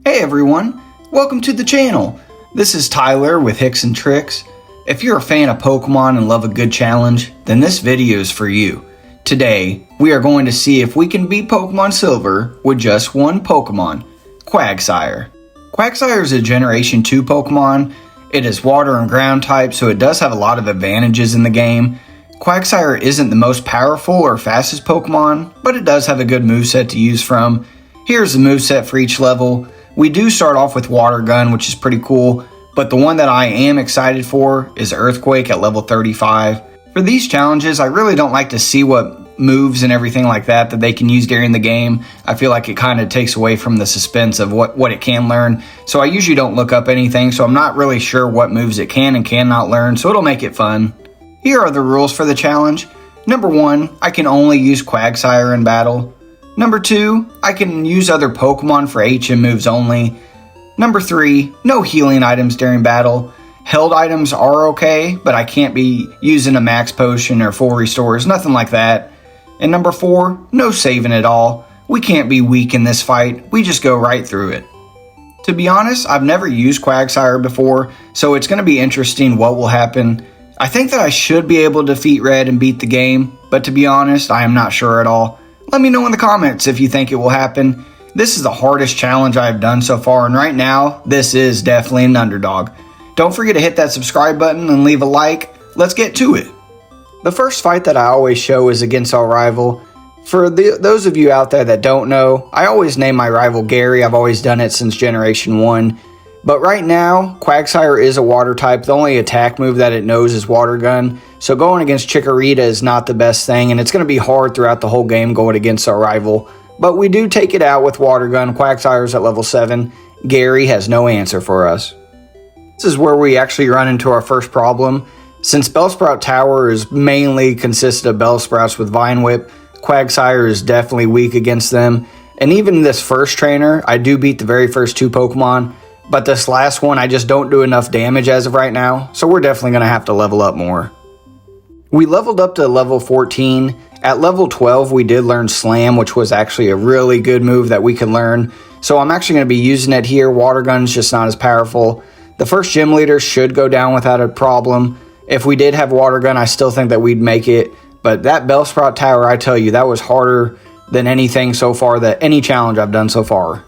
Hey everyone, welcome to the channel. This is Tyler with Hicks and Tricks. If you're a fan of Pokemon and love a good challenge, then this video is for you. Today, we are going to see if we can beat Pokemon Silver with just one Pokemon, Quagsire. Quagsire is a Generation 2 Pokemon. It is water and ground type, so it does have a lot of advantages in the game. Quagsire isn't the most powerful or fastest Pokemon, but it does have a good moveset to use from. Here's the moveset for each level. We do start off with Water Gun, which is pretty cool, but the one that I am excited for is Earthquake at level 35. For these challenges, I really don't like to see what moves and everything like that they can use during the game. I feel like it kind of takes away from the suspense of what it can learn, so I usually don't look up anything, so I'm not really sure what moves it can and cannot learn, so it'll make it fun. Here are the rules for the challenge. Number 1, I can only use Quagsire in battle. Number 2, I can use other Pokemon for HM moves only. Number 3, no healing items during battle. Held items are okay, but I can't be using a max potion or full restores, nothing like that. And number 4, no saving at all. We can't be weak in this fight, we just go right through it. To be honest, I've never used Quagsire before, so it's going to be interesting what will happen. I think that I should be able to defeat Red and beat the game, but to be honest, I am not sure at all. Let me know in the comments if you think it will happen. This is the hardest challenge I have done so far, and right now, this is definitely an underdog. Don't forget to hit that subscribe button and leave a like. Let's get to it. The first fight that I always show is against our rival. For those of you out there that don't know, I always name my rival Gary. I've always done it since Generation 1. But right now, Quagsire is a water type. The only attack move that it knows is Water Gun. So going against Chikorita is not the best thing, and it's going to be hard throughout the whole game going against our rival. But we do take it out with Water Gun. Quagsire's at level 7. Gary has no answer for us. This is where we actually run into our first problem. Since Bellsprout Tower is mainly consisted of Bellsprouts with Vine Whip, Quagsire is definitely weak against them. And even this first trainer, I do beat the very first 2 Pokemon. But this last one, I just don't do enough damage as of right now, so we're definitely going to have to level up more. We leveled up to level 14. At level 12, we did learn Slam, which was actually a really good move that we could learn. So I'm actually going to be using it here. Water Gun's just not as powerful. The first gym leader should go down without a problem. If we did have Water Gun, I still think that we'd make it. But that Bellsprout Tower, I tell you, that was harder than anything so far, any challenge I've done so far.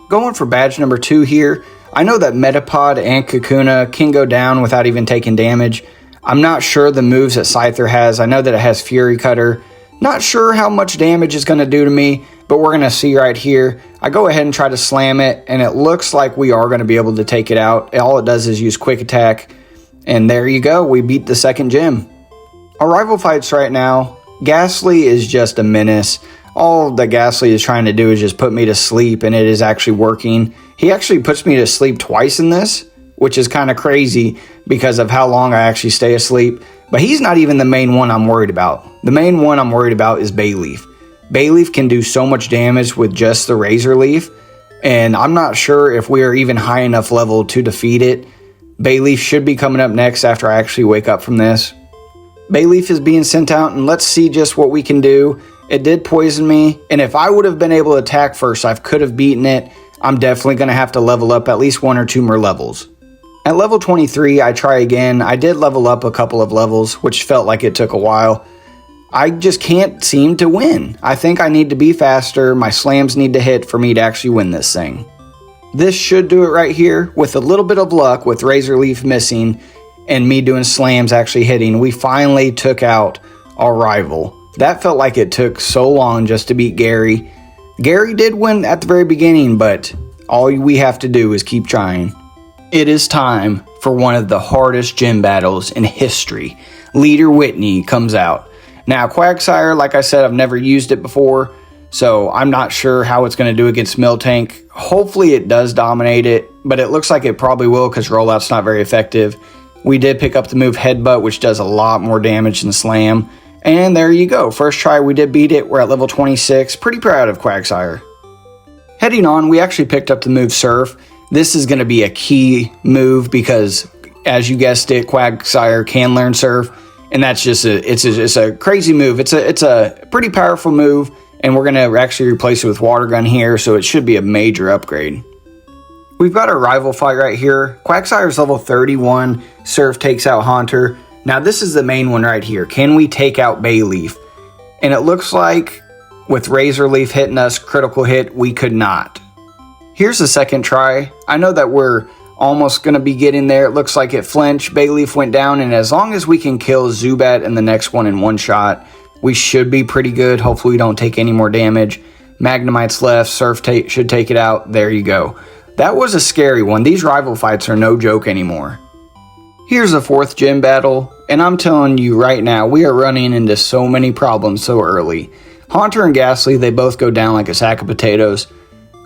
Going for badge number 2 here, I know that Metapod and Kakuna can go down without even taking damage. I'm not sure the moves that Scyther has. I know that it has Fury Cutter. Not sure how much damage it's going to do to me, but we're going to see right here. I go ahead and try to slam it, and it looks like we are going to be able to take it out. All it does is use Quick Attack, and there you go. We beat the second gym. Our rival fights right now, Ghastly is just a menace. All that Ghastly is trying to do is just put me to sleep, and it is actually working. He actually puts me to sleep twice in this, which is kind of crazy because of how long I actually stay asleep. But he's not even the main one I'm worried about. The main one I'm worried about is Bayleaf. Bayleaf can do so much damage with just the Razor Leaf, and I'm not sure if we are even high enough level to defeat it. Bayleaf should be coming up next after I actually wake up from this. Bayleaf is being sent out, and let's see just what we can do. It did poison me, and if I would have been able to attack first, I could have beaten it. I'm definitely going to have to level up at least 1 or 2 more levels. At level 23, I try again. I did level up a couple of levels, which felt like it took a while. I just can't seem to win. I think I need to be faster. My slams need to hit for me to actually win this thing. This should do it right here. With a little bit of luck, with Razor Leaf missing and me doing slams actually hitting, we finally took out our rival. That felt like it took so long just to beat Gary. Gary did win at the very beginning, but all we have to do is keep trying. It is time for one of the hardest gym battles in history. Leader Whitney comes out. Now, Quagsire, like I said, I've never used it before, so I'm not sure how it's going to do against Miltank. Hopefully it does dominate it, but it looks like it probably will because Rollout's not very effective. We did pick up the move Headbutt, which does a lot more damage than Slam. And there you go. First try, we did beat it. We're at level 26. Pretty proud of Quagsire. Heading on, we actually picked up the move Surf. This is going to be a key move because, as you guessed it, Quagsire can learn Surf. And that's just it's a crazy move. It's a pretty powerful move. And we're going to actually replace it with Water Gun here. So it should be a major upgrade. We've got a rival fight right here. Quagsire's level 31. Surf takes out Haunter. Now this is the main one right here. Can we take out Bayleaf? And it looks like with Razor Leaf hitting us, critical hit, we could not. Here's the second try. I know that we're almost going to be getting there. It looks like it flinched. Bayleaf went down, and as long as we can kill Zubat in the next one in one shot, we should be pretty good. Hopefully we don't take any more damage. Magnemite's left. Surf should take it out. There you go. That was a scary one. These rival fights are no joke anymore. Here's the fourth gym battle, and I'm telling you right now, we are running into so many problems so early. Haunter and Ghastly, they both go down like a sack of potatoes.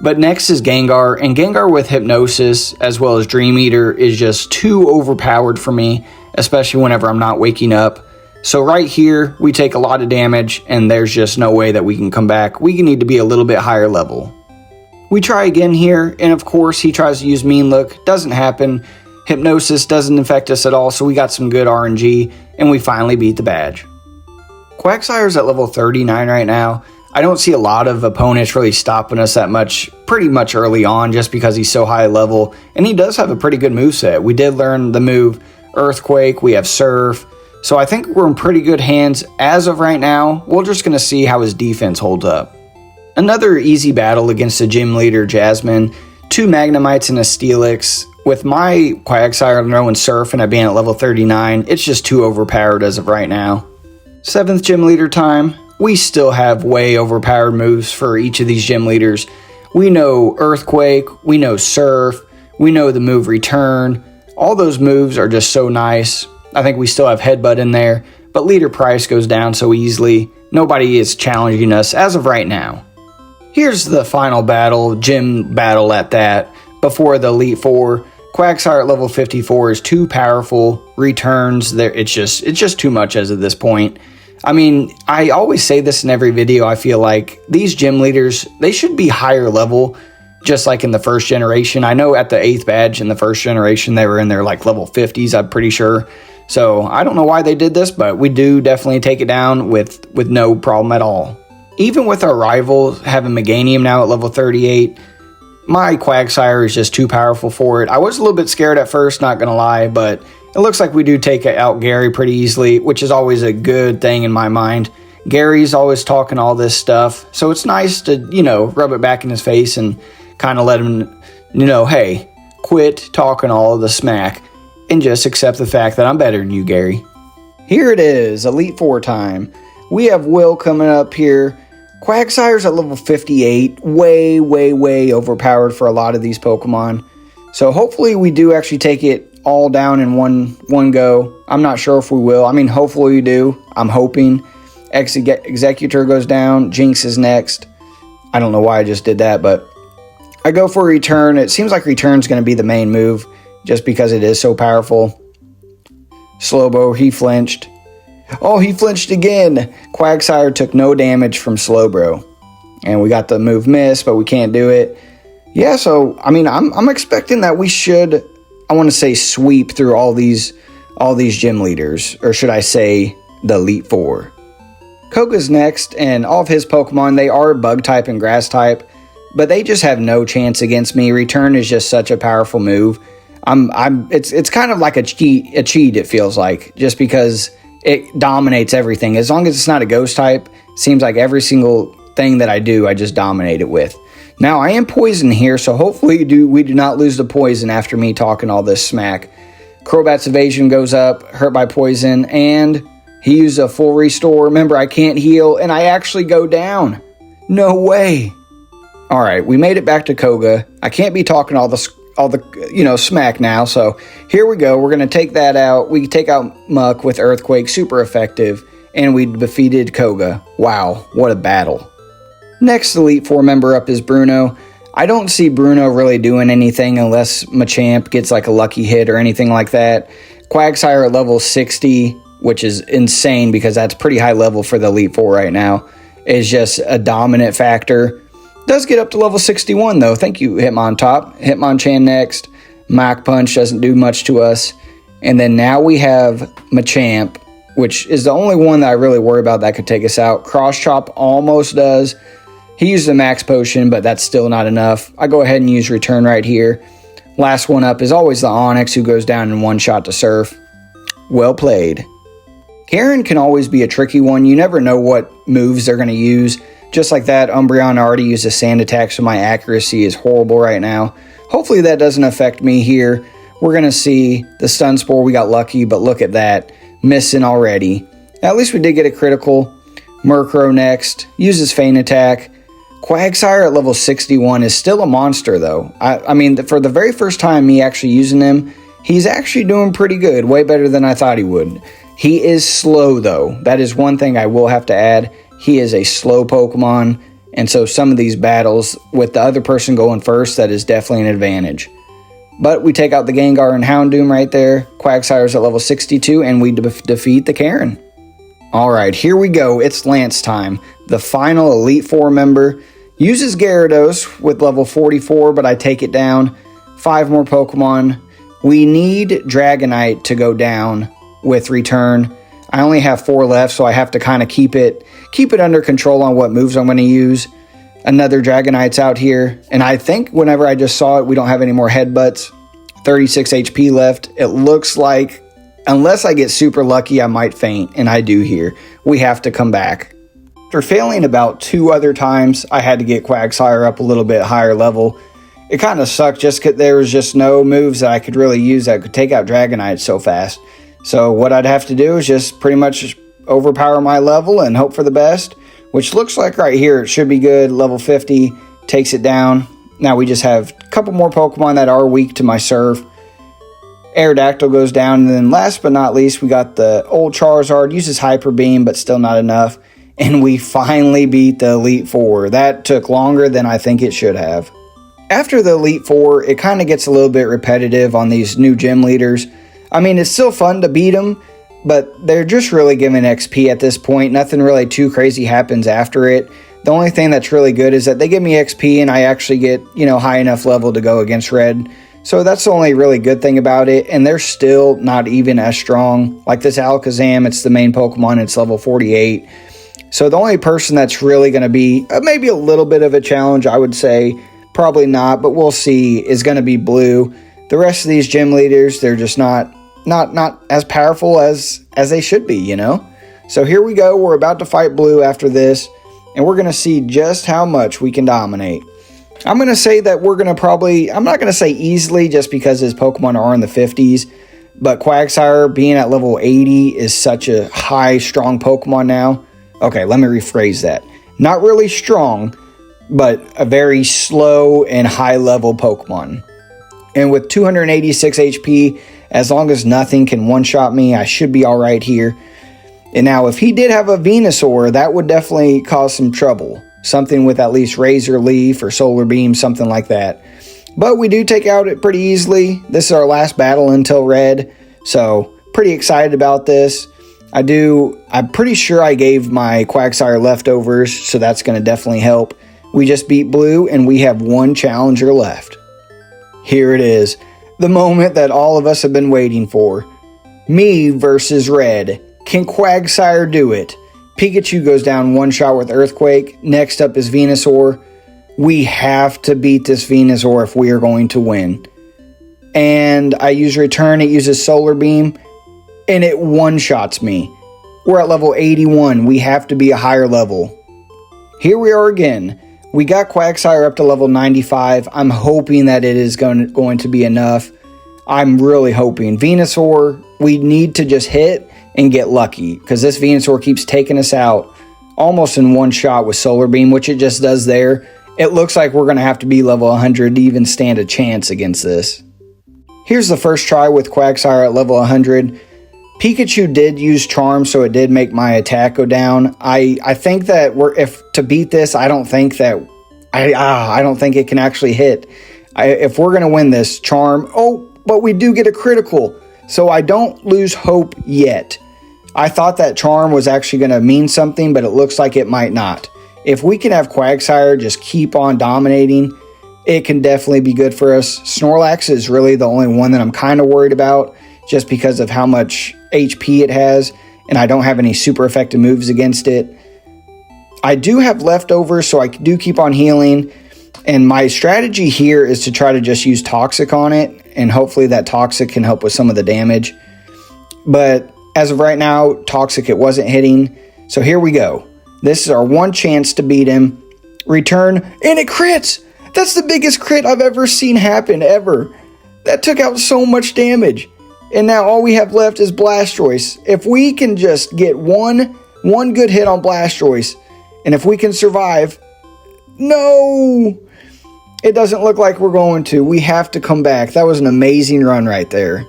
But next is Gengar, and Gengar with Hypnosis as well as Dream Eater is just too overpowered for me, especially whenever I'm not waking up. So right here, we take a lot of damage, and there's just no way that we can come back. We need to be a little bit higher level. We try again here, and of course he tries to use Mean Look. Doesn't happen. Hypnosis doesn't affect us at all, so we got some good RNG, and we finally beat the badge. Quagsire's at level 39 right now. I don't see a lot of opponents really stopping us that much, pretty much early on, just because he's so high level, and he does have a pretty good moveset. We did learn the move Earthquake, we have Surf, so I think we're in pretty good hands as of right now. We're just going to see how his defense holds up. Another easy battle against the gym leader, Jasmine. 2 Magnemites and a Steelix. With my Quagsire throwing Surf and I being at level 39, it's just too overpowered as of right now. 7th gym leader time. We still have way overpowered moves for each of these gym leaders. We know Earthquake, we know Surf, we know the move Return. All those moves are just so nice. I think we still have Headbutt in there, but Leader Price goes down so easily. Nobody is challenging us as of right now. Here's the final battle, gym battle at that, before the Elite Four. Quagsire at level 54 is too powerful. Returns, there, it's just too much as of this point. I mean, I always say this in every video. I feel like these gym leaders, they should be higher level, just like in the first generation. I know at the 8th badge in the first generation, they were in their like level 50s, I'm pretty sure. So I don't know why they did this, but we do definitely take it down with no problem at all. Even with our rival having Meganium now at level 38, my Quagsire is just too powerful for it. I was a little bit scared at first, not going to lie, but it looks like we do take out Gary pretty easily, which is always a good thing in my mind. Gary's always talking all this stuff, so it's nice to, rub it back in his face and kind of let him, hey, quit talking all of the smack and just accept the fact that I'm better than you, Gary. Here it is, Elite Four time. We have Will coming up here. Quagsire's at level 58, way, way, way overpowered for a lot of these Pokemon. So hopefully we do actually take it all down in one go. I'm not sure if we will. I mean, hopefully we do. I'm hoping. Executor goes down. Jinx is next. I don't know why I just did that, but I go for Return. It seems like Return's going to be the main move just because it is so powerful. Slowbro, he flinched. Oh, he flinched again. Quagsire took no damage from Slowbro. And we got the move Miss, but we can't do it. Yeah, so, I mean, I'm expecting that we should, I want to say, sweep through all these gym leaders. Or should I say, the Elite Four. Koga's next, and all of his Pokemon, they are Bug type and Grass type. But they just have no chance against me. Return is just such a powerful move. It's kind of like a cheat, it feels like. Just because it dominates everything. As long as it's not a ghost type, seems like every single thing that I do, I just dominate it with. Now, I am poisoned here, so hopefully we do not lose the poison after me talking all this smack. Crobat's evasion goes up, hurt by poison, and he used a full restore. Remember, I can't heal, and I actually go down. No way. All right, we made it back to Koga. I can't be talking all the smack now, so here we go. We're going to take that out. We take out Muck with Earthquake, super effective, and we defeated Koga. Wow, what a battle. Next Elite Four member up is Bruno. I don't see Bruno really doing anything unless Machamp gets like a lucky hit or anything like that. Quagsire at level 60, which is insane because that's pretty high level for the Elite Four right now, is just a dominant factor. Does get up to level 61 though. Thank you, Hitmontop. Hitmonchan next. Mach Punch doesn't do much to us. And then now we have Machamp, which is the only one that I really worry about that could take us out. Cross Chop almost does. He used the Max Potion, but that's still not enough. I go ahead and use Return right here. Last one up is always the Onyx, who goes down in one shot to Surf. Well played. Karen can always be a tricky one. You never know what moves they're going to use. Just like that, Umbreon already used a Sand Attack, so my accuracy is horrible right now. Hopefully that doesn't affect me here. We're going to see the Stun Spore. We got lucky, but look at that. Missing already. At least we did get a critical. Murkrow next. Uses Feint Attack. Quagsire at level 61 is still a monster, though. I mean, for the very first time me actually using him, he's actually doing pretty good. Way better than I thought he would. He is slow, though. That is one thing I will have to add. He is a slow Pokemon, and so some of these battles, with the other person going first, that is definitely an advantage. But we take out the Gengar and Houndoom right there. Quagsire's at level 62, and we defeat the Karen. Alright, here we go. It's Lance time. The final Elite Four member. Uses Gyarados with level 44, but I take it down. 5 more Pokemon. We need Dragonite to go down with return. I only have 4 left, so I have to kind of keep it under control on what moves I'm going to use. Another Dragonite's out here, and I think whenever I just saw it, we don't have any more headbutts. 36 HP left. It looks like, unless I get super lucky, I might faint, and I do here. We have to come back. After failing about 2 other times, I had to get Quagsire up a little bit higher level. It kind of sucked just because there was just no moves that I could really use that could take out Dragonite so fast. So what I'd have to do is just pretty much overpower my level and hope for the best, which looks like right here it should be good. Level 50 takes it down. Now we just have a couple more Pokemon that are weak to my Surf. Aerodactyl goes down, and then last but not least, we got the old Charizard. Uses Hyper Beam, but still not enough. And we finally beat the Elite Four. That took longer than I think it should have. After the Elite Four, it kind of gets a little bit repetitive on these new gym leaders. I mean, it's still fun to beat them, but they're just really giving XP at this point. Nothing really too crazy happens after it. The only thing that's really good is that they give me XP and I actually get, high enough level to go against Red. So that's the only really good thing about it, and they're still not even as strong. Like this Alakazam, it's the main Pokemon, it's level 48. So the only person that's really going to be maybe a little bit of a challenge, I would say, probably not, but we'll see, is going to be Blue. The rest of these gym leaders, they're just not as powerful as they should be, So here we go. We're about to fight Blue after this, and we're going to see just how much we can dominate. I'm going to say that we're going to I'm not going to say easily just because his Pokemon are in the 50s, but Quagsire being at level 80 is such a high, strong Pokemon now. Okay, let me rephrase that. Not really strong, but a very slow and high-level Pokemon. And with 286 HP, as long as nothing can one-shot me, I should be alright here. And now, if he did have a Venusaur, that would definitely cause some trouble. Something with at least Razor Leaf or Solar Beam, something like that. But we do take out it pretty easily. This is our last battle until Red, so pretty excited about this. I'm pretty sure I gave my Quagsire leftovers, so that's going to definitely help. We just beat Blue, and we have one challenger left. Here it is. The moment that all of us have been waiting for. Me versus Red. Can Quagsire do it? Pikachu goes down one shot with Earthquake. Next up is Venusaur. We have to beat this Venusaur if we are going to win. And I use Return. It uses Solar Beam. And it one-shots me. We're at level 81. We have to be a higher level. Here we are again. We got Quagsire up to level 95. I'm hoping that it is going to be enough. I'm really hoping. Venusaur, we need to just hit and get lucky, because this Venusaur keeps taking us out almost in one shot with Solar Beam, which it just does there. It looks like we're going to have to be level 100 to even stand a chance against this. Here's the first try with Quagsire at level 100. Pikachu did use Charm, so it did make my attack go down. I think that if to beat this, I don't think it can actually hit. If we're going to win this, Charm. Oh, but we do get a critical, so I don't lose hope yet. I thought that Charm was actually going to mean something, but it looks like it might not. If we can have Quagsire just keep on dominating, it can definitely be good for us. Snorlax is really the only one that I'm kind of worried about, just because of how much HP it has, and I don't have any super effective moves against it. I do have leftovers, so I do keep on healing. And my strategy here is to try to just use Toxic on it, and hopefully that Toxic can help with some of the damage. But as of right now, Toxic it wasn't hitting. So here we go. This is our one chance to beat him. Return, and it crits! That's the biggest crit I've ever seen happen, ever. That took out so much damage. And now all we have left is Blastoise. If we can just get one good hit on Blastoise, and if we can survive... No! It doesn't look like we're going to. We have to come back. That was an amazing run right there.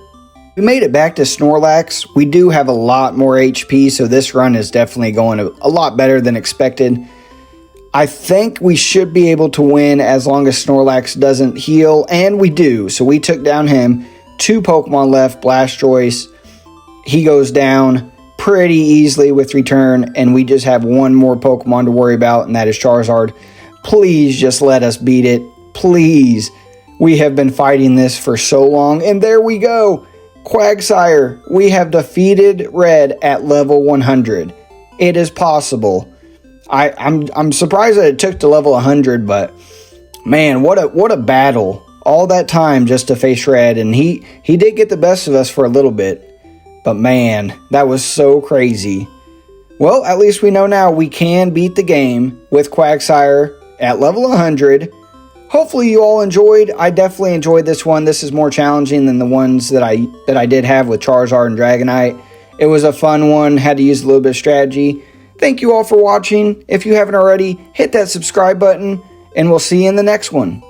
We made it back to Snorlax. We do have a lot more HP, so this run is definitely going a lot better than expected. I think we should be able to win as long as Snorlax doesn't heal, and we do. So we took down him. 2 Pokemon left, Blastoise. He goes down pretty easily with return, and we just have one more Pokemon to worry about, and that is Charizard. Please just let us beat it. Please. We have been fighting this for so long, and there we go. Quagsire, we have defeated Red at level 100. It is possible. I'm surprised that it took to level 100, but man, what a battle. All that time just to face Red, and he did get the best of us for a little bit. But man, that was so crazy. Well, at least we know now we can beat the game with Quagsire at level 100. Hopefully you all enjoyed. I definitely enjoyed this one. This is more challenging than the ones that I did have with Charizard and Dragonite. It was a fun one. Had to use a little bit of strategy. Thank you all for watching. If you haven't already, hit that subscribe button, and we'll see you in the next one.